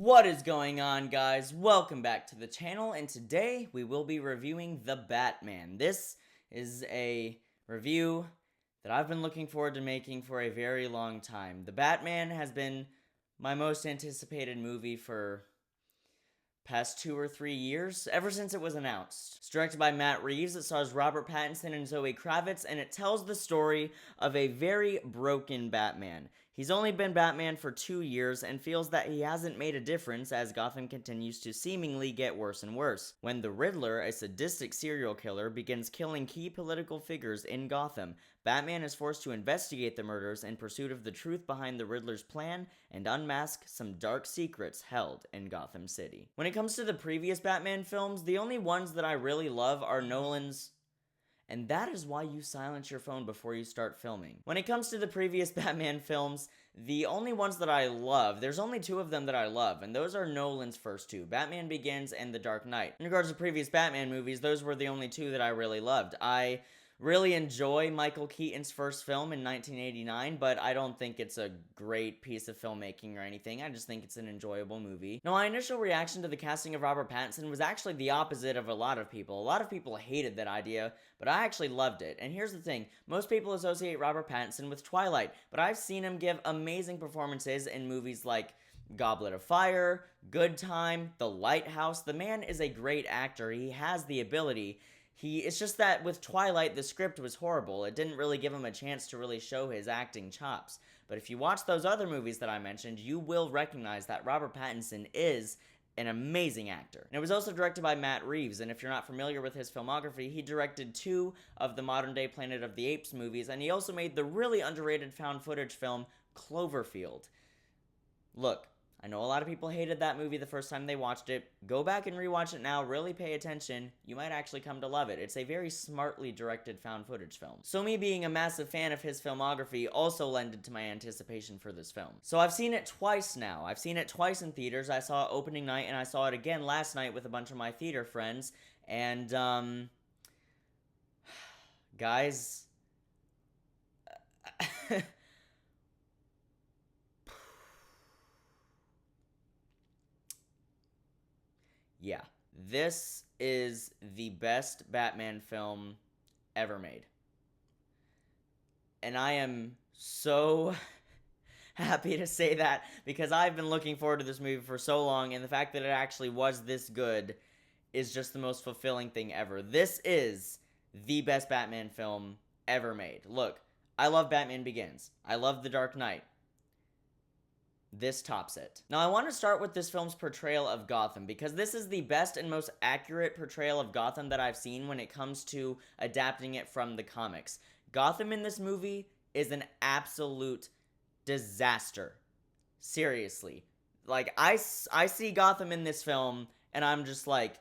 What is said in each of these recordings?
What is going on, guys? Welcome back to the channel, and today we will be reviewing The Batman. This is a review that I've been looking forward to making for a very long time. The Batman has been my most anticipated movie for past 2 or 3 years, ever since it was announced. It's directed by Matt Reeves, it stars Robert Pattinson and Zoe Kravitz, and it tells the story of a very broken Batman. He's only been Batman for 2 years and feels that he hasn't made a difference as Gotham continues to seemingly get worse and worse. When the Riddler, a sadistic serial killer, begins killing key political figures in Gotham, Batman is forced to investigate the murders in pursuit of the truth behind the Riddler's plan and unmask some dark secrets held in Gotham City. When it comes to the previous Batman films, the only ones that I really love are Nolan's. And that is why you silence your phone before you start filming. When it comes to the previous Batman films, the only ones that I love, there's only 2 of them that I love, and those are Nolan's first 2, Batman Begins and The Dark Knight. In regards to previous Batman movies, those were the only 2 that I really loved. I really enjoy Michael Keaton's first film in 1989, but I don't think it's a great piece of filmmaking or anything. I just think it's an enjoyable movie. Now, my initial reaction to the casting of Robert Pattinson was actually the opposite of a lot of people. A lot of people hated that idea, but I actually loved it. And here's the thing, most people associate Robert Pattinson with Twilight, but I've seen him give amazing performances in movies like Goblet of Fire, Good Time, The Lighthouse. The man is a great actor. He has the ability. It's just that with Twilight, the script was horrible. It didn't really give him a chance to really show his acting chops. But if you watch those other movies that I mentioned, you will recognize that Robert Pattinson is an amazing actor. And it was also directed by Matt Reeves, and if you're not familiar with his filmography, he directed 2 of the modern-day Planet of the Apes movies, and he also made the really underrated found footage film Cloverfield. Look, I know a lot of people hated that movie the first time they watched it. Go back and rewatch it now, really pay attention. You might actually come to love it. It's a very smartly directed found footage film. So me being a massive fan of his filmography also lended to my anticipation for this film. So I've seen it twice now. I've seen it twice in theaters. I saw it opening night and I saw it again last night with a bunch of my theater friends. And, guys, yeah, this is the best Batman film ever made. And I am so happy to say that because I've been looking forward to this movie for so long, and the fact that it actually was this good is just the most fulfilling thing ever. This is the best Batman film ever made. Look, I love Batman Begins. I love The Dark Knight. This tops it. Now, I want to start with this film's portrayal of Gotham, because this is the best and most accurate portrayal of Gotham that I've seen when it comes to adapting it from the comics. Gotham in this movie is an absolute disaster. Seriously. Like, I see Gotham in this film, and I'm just like,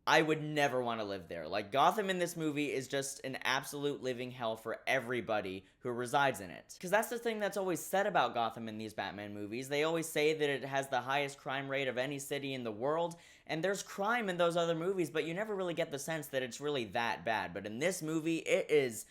I would never want to live there. Like, Gotham in this movie is just an absolute living hell for everybody who resides in it. Because that's the thing that's always said about Gotham in these Batman movies. They always say that it has the highest crime rate of any city in the world, and there's crime in those other movies, but you never really get the sense that it's really that bad. But in this movie, it is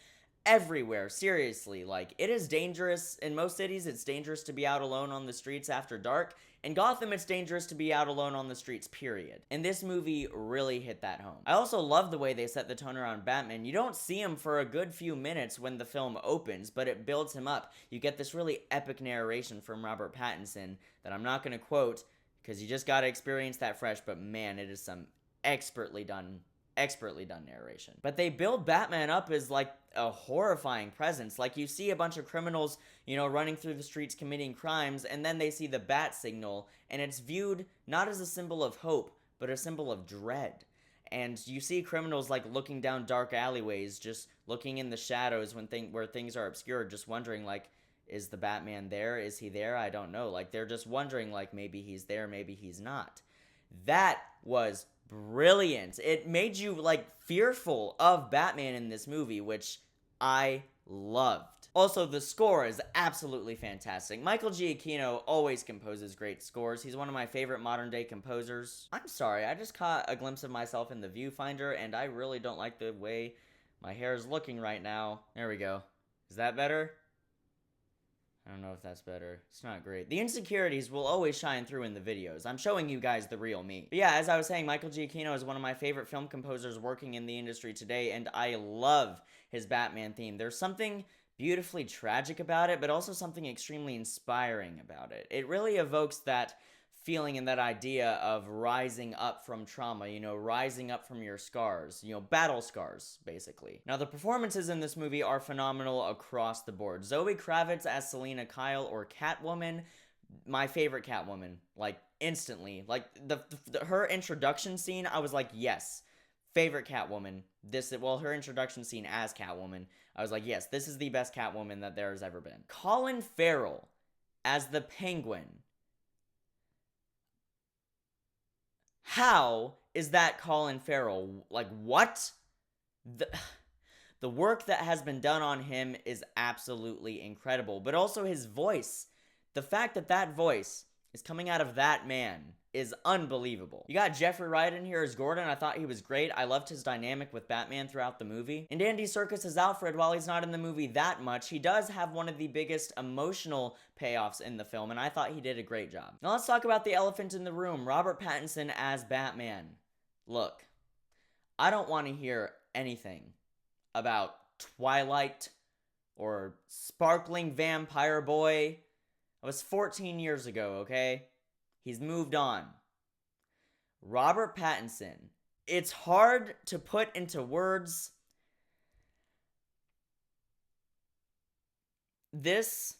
everywhere, seriously. Like, it is dangerous. In most cities, it's dangerous to be out alone on the streets after dark. In Gotham, it's dangerous to be out alone on the streets, period. And this movie really hit that home. I also love the way they set the tone around Batman. You don't see him for a good few minutes when the film opens, but it builds him up. You get this really epic narration from Robert Pattinson that I'm not going to quote, because you just got to experience that fresh, but man, it is some expertly done narration. But they build Batman up as like a horrifying presence. Like, you see a bunch of criminals, you know, running through the streets committing crimes, and then they see the bat signal, and it's viewed not as a symbol of hope, but a symbol of dread. And you see criminals like looking down dark alleyways, just looking in the shadows where things are obscured, just wondering like, is the Batman there? Is he there? I don't know. Like, they're just wondering like, maybe he's there, maybe he's not. That was brilliant. It made you like fearful of Batman in this movie, which I loved. Also, the score is absolutely fantastic. Michael Giacchino always composes great scores. He's one of my favorite modern day composers. I'm sorry, I just caught a glimpse of myself in the viewfinder, and I really don't like the way my hair is looking right now. There we go. Is that better? I don't know if that's better. It's not great. The insecurities will always shine through in the videos. I'm showing you guys the real me. But yeah, as I was saying, Michael Giacchino is one of my favorite film composers working in the industry today, and I love his Batman theme. There's something beautifully tragic about it, but also something extremely inspiring about it. It really evokes that feeling and that idea of rising up from trauma, rising up from your scars, battle scars, basically. Now, the performances in this movie are phenomenal across the board. Zoe Kravitz as Selina Kyle, or Catwoman, my favorite Catwoman, like, instantly. Like, her introduction scene, I was like, yes, favorite Catwoman. Her introduction scene as Catwoman, I was like, yes, this is the best Catwoman that there has ever been. Colin Farrell as the Penguin. How is that Colin Farrell? Like, what? The work that has been done on him is absolutely incredible. But also his voice. The fact that that voice is coming out of that man is unbelievable. You got Jeffrey Wright in here as Gordon. I thought he was great. I loved his dynamic with Batman throughout the movie. And Andy Serkis as Alfred, while he's not in the movie that much, he does have one of the biggest emotional payoffs in the film, and I thought he did a great job. Now let's talk about the elephant in the room, Robert Pattinson as Batman. Look, I don't want to hear anything about Twilight or Sparkling Vampire Boy. That was 14 years ago, okay? He's moved on. Robert Pattinson. It's hard to put into words. This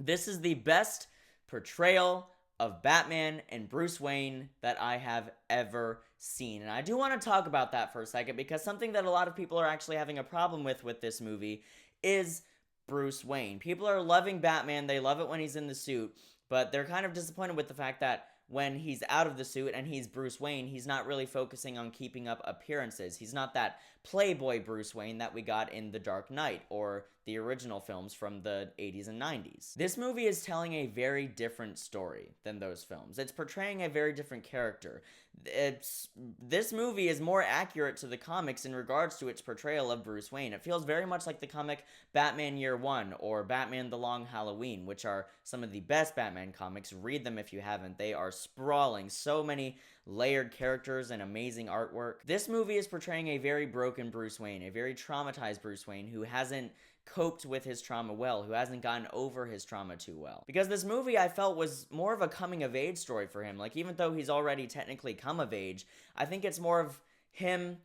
is the best portrayal of Batman and Bruce Wayne that I have ever seen. And I do want to talk about that for a second, because something that a lot of people are actually having a problem with this movie is Bruce Wayne. People are loving Batman. They love it when he's in the suit, but they're kind of disappointed with the fact that when he's out of the suit and he's Bruce Wayne, he's not really focusing on keeping up appearances. He's not that playboy Bruce Wayne that we got in The Dark Knight or the original films from the 80s and 90s. This movie is telling a very different story than those films. It's portraying a very different character. This movie is more accurate to the comics in regards to its portrayal of Bruce Wayne. It feels very much like the comic Batman Year One or Batman The Long Halloween, which are some of the best Batman comics. Read them if you haven't. They are sprawling. So many layered characters and amazing artwork. This movie is portraying a very broken Bruce Wayne, a very traumatized Bruce Wayne who hasn't coped with his trauma well, who hasn't gotten over his trauma too well. Because this movie, I felt, was more of a coming-of-age story for him. Like, even though he's already technically come of age, I think it's more of him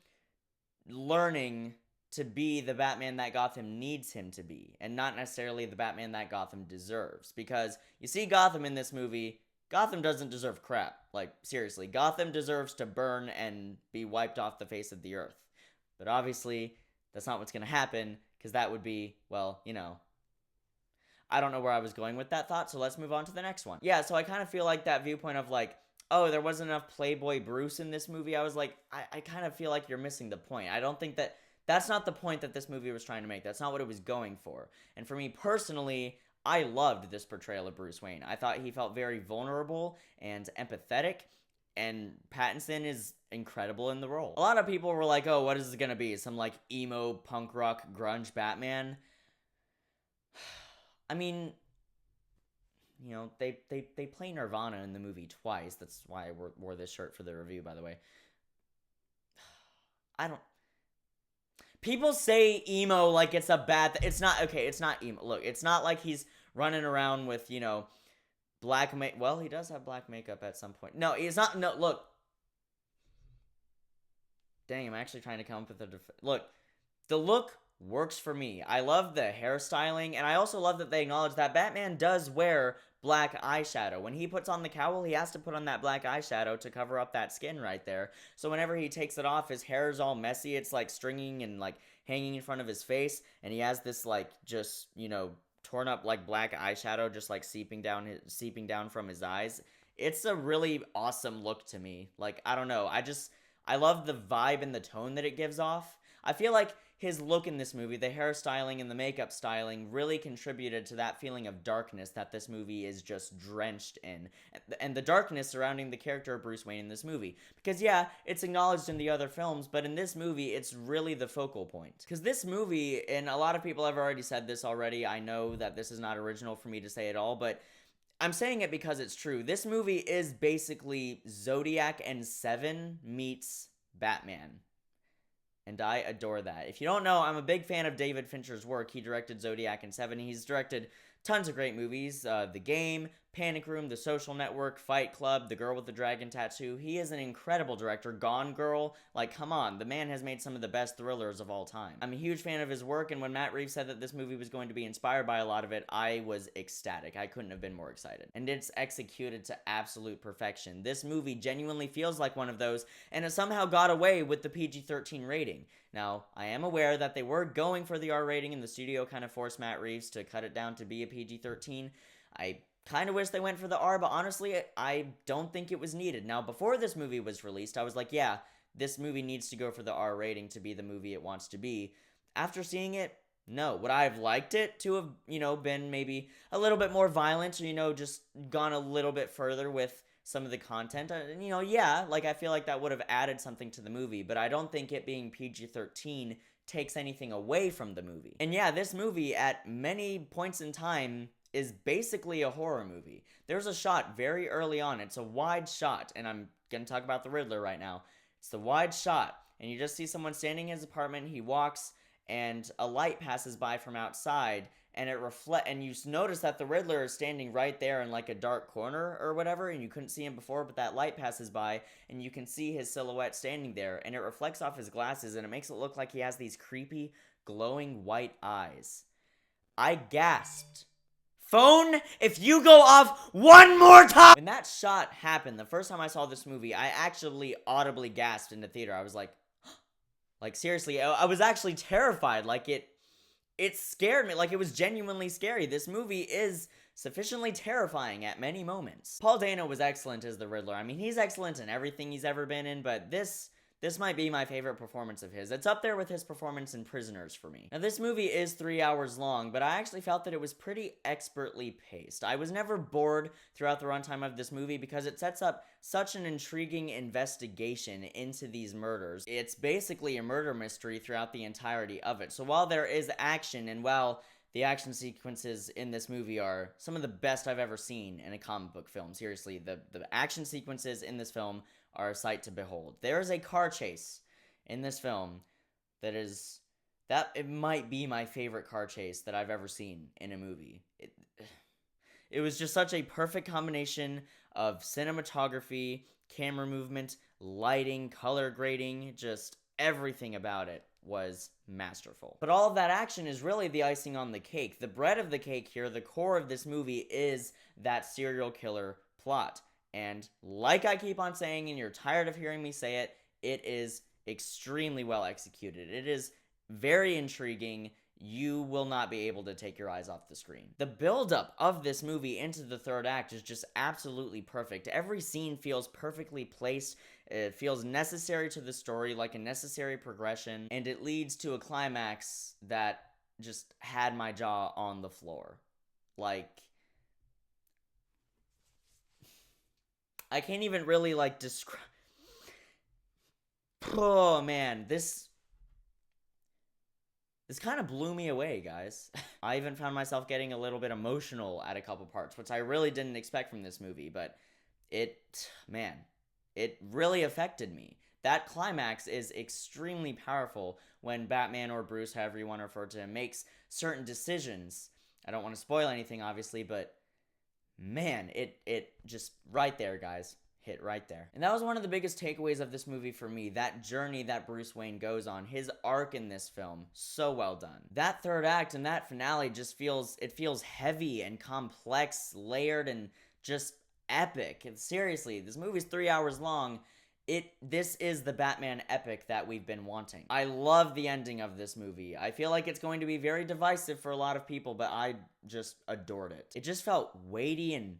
learning to be the Batman that Gotham needs him to be, and not necessarily the Batman that Gotham deserves. Because you see Gotham in this movie, Gotham doesn't deserve crap. Like, seriously, Gotham deserves to burn and be wiped off the face of the earth. But obviously, that's not what's going to happen, because that would be, well, I don't know where I was going with that thought, so let's move on to the next one. Yeah, so I kind of feel like that viewpoint of like, oh, there wasn't enough Playboy Bruce in this movie. I was like, I kind of feel like you're missing the point. I don't think that's not the point that this movie was trying to make. That's not what it was going for. And for me personally, I loved this portrayal of Bruce Wayne. I thought he felt very vulnerable and empathetic, and Pattinson is incredible in the role. A lot of people were like, oh, what is this gonna be? Some like emo, punk rock, grunge Batman? I mean, they play Nirvana in the movie twice. That's why I wore this shirt for the review, by the way. People say emo like it's a bad it's not, okay, it's not emo. Look, it's not like he's running around with, black well, he does have black makeup at some point. No, he's not. No, look. Dang, I'm actually trying to come up with look, the look works for me. I love the hairstyling, and I also love that they acknowledge that Batman does wear black eyeshadow. When he puts on the cowl, he has to put on that black eyeshadow to cover up that skin right there. So whenever he takes it off, his hair is all messy. It's like stringing and like hanging in front of his face, and he has this like just, torn up like black eyeshadow just like seeping down from his eyes. It's a really awesome look to me. Like, I don't know. I love the vibe and the tone that it gives off. I feel like his look in this movie, the hairstyling and the makeup styling, really contributed to that feeling of darkness that this movie is just drenched in. And the darkness surrounding the character of Bruce Wayne in this movie. Because, yeah, it's acknowledged in the other films, but in this movie, it's really the focal point. Because this movie, and a lot of people have already said this already, I know that this is not original for me to say at all, but I'm saying it because it's true. This movie is basically Zodiac and Seven meets Batman. And I adore that. If you don't know, I'm a big fan of David Fincher's work. He directed Zodiac and Seven. He's directed tons of great movies. The Game, Panic Room, The Social Network, Fight Club, The Girl with the Dragon Tattoo. He is an incredible director. Gone Girl. Like, come on. The man has made some of the best thrillers of all time. I'm a huge fan of his work, and when Matt Reeves said that this movie was going to be inspired by a lot of it, I was ecstatic. I couldn't have been more excited. And it's executed to absolute perfection. This movie genuinely feels like one of those, and it somehow got away with the PG-13 rating. Now, I am aware that they were going for the R rating, and the studio kind of forced Matt Reeves to cut it down to be a PG-13. I kind of wish they went for the R, but honestly, I don't think it was needed. Now, before this movie was released, I was like, yeah, this movie needs to go for the R rating to be the movie it wants to be. After seeing it, no. Would I have liked it to have, been maybe a little bit more violent, or, just gone a little bit further with some of the content? Yeah, like, I feel like that would have added something to the movie, but I don't think it being PG-13 takes anything away from the movie. And yeah, this movie, at many points in time, is basically a horror movie. There's a shot very early on. It's a wide shot, and I'm gonna talk about the Riddler right now. It's the wide shot, and you just see someone standing in his apartment. He walks, and a light passes by from outside, and and you notice that the Riddler is standing right there in like a dark corner or whatever, and you couldn't see him before, but that light passes by, and you can see his silhouette standing there, and it reflects off his glasses, and it makes it look like he has these creepy, glowing white eyes. I gasped. Phone, if you go off one more time! When that shot happened, the first time I saw this movie, I actually audibly gasped in the theater. I was like, like, seriously, I was actually terrified. Like, it scared me. Like, it was genuinely scary. This movie is sufficiently terrifying at many moments. Paul Dano was excellent as the Riddler. I mean, he's excellent in everything he's ever been in, but this might be my favorite performance of his. It's up there with his performance in Prisoners for me. Now, this movie is 3 hours long, but I actually felt that it was pretty expertly paced. I was never bored throughout the runtime of this movie because it sets up such an intriguing investigation into these murders. It's basically a murder mystery throughout the entirety of it. So while there is action, and while the action sequences in this movie are some of the best I've ever seen in a comic book film. Seriously, the action sequences in this film are a sight to behold. There is a car chase in this film that it might be my favorite car chase that I've ever seen in a movie. It was just such a perfect combination of cinematography, camera movement, lighting, color grading, just everything about it was masterful. But all of that action is really the icing on the cake. The bread of the cake here, the core of this movie, is that serial killer plot. And like I keep on saying, and you're tired of hearing me say it, it is extremely well executed. It is very intriguing. You will not be able to take your eyes off the screen. The buildup of this movie into the third act is just absolutely perfect. Every scene feels perfectly placed. It feels necessary to the story, like a necessary progression, and it leads to a climax that just had my jaw on the floor. Like, I can't even really, like, describe. Oh, man, this kind of blew me away, guys. I even found myself getting a little bit emotional at a couple parts, which I really didn't expect from this movie, but it really affected me. That climax is extremely powerful when Batman, or Bruce, however you want to refer to him, makes certain decisions. I don't want to spoil anything, obviously, but man, it just right there, guys. Hit right there. And that was one of the biggest takeaways of this movie for me. That journey that Bruce Wayne goes on. His arc in this film. So well done. That third act and that finale just feels heavy and complex, layered, and just epic. And seriously, this movie's 3 hours long. This is the Batman epic that we've been wanting. I love the ending of this movie. I feel like it's going to be very divisive for a lot of people, but I just adored it. It just felt weighty and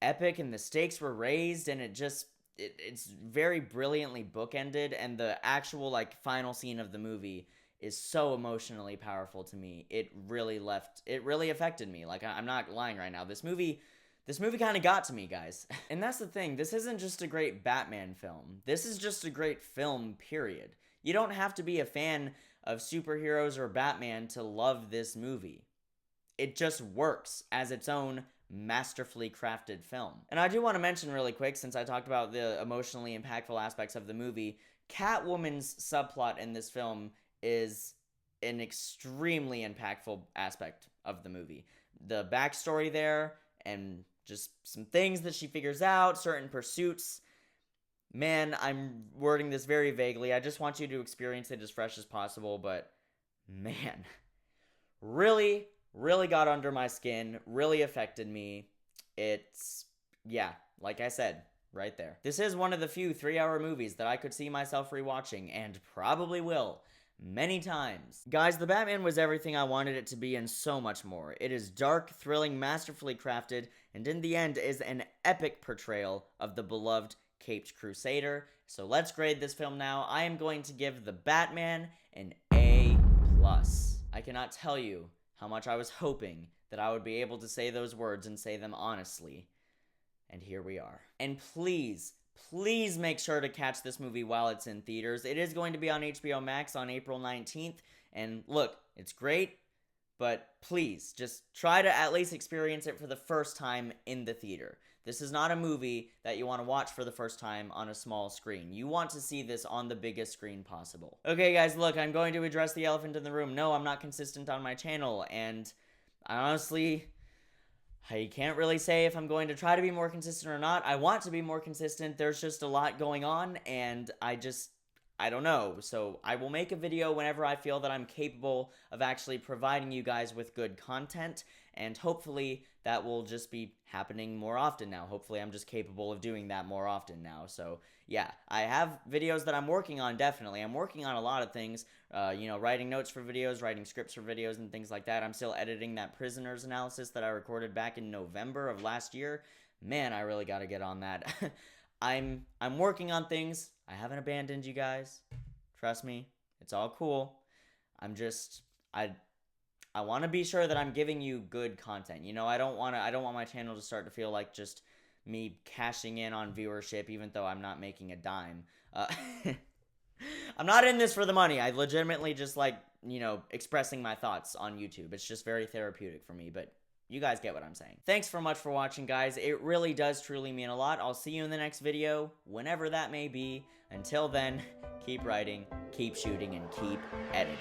epic, and the stakes were raised, and it's very brilliantly bookended, and the actual, like, final scene of the movie is so emotionally powerful to me. It really affected me. Like, I'm not lying right now. This movie kind of got to me, guys. And that's the thing. This isn't just a great Batman film. This is just a great film, period. You don't have to be a fan of superheroes or Batman to love this movie. It just works as its own masterfully crafted film. And I do want to mention really quick, since I talked about the emotionally impactful aspects of the movie, Catwoman's subplot in this film is an extremely impactful aspect of the movie. The backstory there, and just some things that she figures out, certain pursuits. Man, I'm wording this very vaguely. I just want you to experience it as fresh as possible, but man, really got under my skin, really affected me. It's, yeah, like I said, right there. This is one of the few 3-hour movies that I could see myself rewatching, and probably will, many times. Guys, The Batman was everything I wanted it to be and so much more. It is dark, thrilling, masterfully crafted, and in the end is an epic portrayal of the beloved caped crusader. So let's grade this film now. I am going to give The Batman an A+. I cannot tell you how much I was hoping that I would be able to say those words and say them honestly. And here we are. And please make sure to catch this movie while it's in theaters. It is going to be on HBO Max on April 19th. And look, it's great, but please, just try to at least experience it for the first time in the theater. This is not a movie that you want to watch for the first time on a small screen. You want to see this on the biggest screen possible. Okay, guys, look, I'm going to address the elephant in the room. No, I'm not consistent on my channel, and I can't really say if I'm going to try to be more consistent or not. I want to be more consistent. There's just a lot going on, and I don't know. So I will make a video whenever I feel that I'm capable of actually providing you guys with good content, and hopefully that will just be happening more often now. Hopefully I'm just capable of doing that more often now. So yeah, I have videos that I'm working on, definitely. I'm working on a lot of things, writing notes for videos, writing scripts for videos, and things like that. I'm still editing that Prisoners analysis that I recorded back in November of last year. Man, I really gotta get on that. I'm working on things. I haven't abandoned you guys. Trust me, it's all cool. I want to be sure that I'm giving you good content. I don't want my channel to start to feel like just me cashing in on viewership, even though I'm not making a dime. I'm not in this for the money. I legitimately just like, expressing my thoughts on YouTube. It's just very therapeutic for me, but you guys get what I'm saying. Thanks so much for watching, guys. It really does truly mean a lot. I'll see you in the next video, whenever that may be. Until then, keep writing, keep shooting, and keep editing.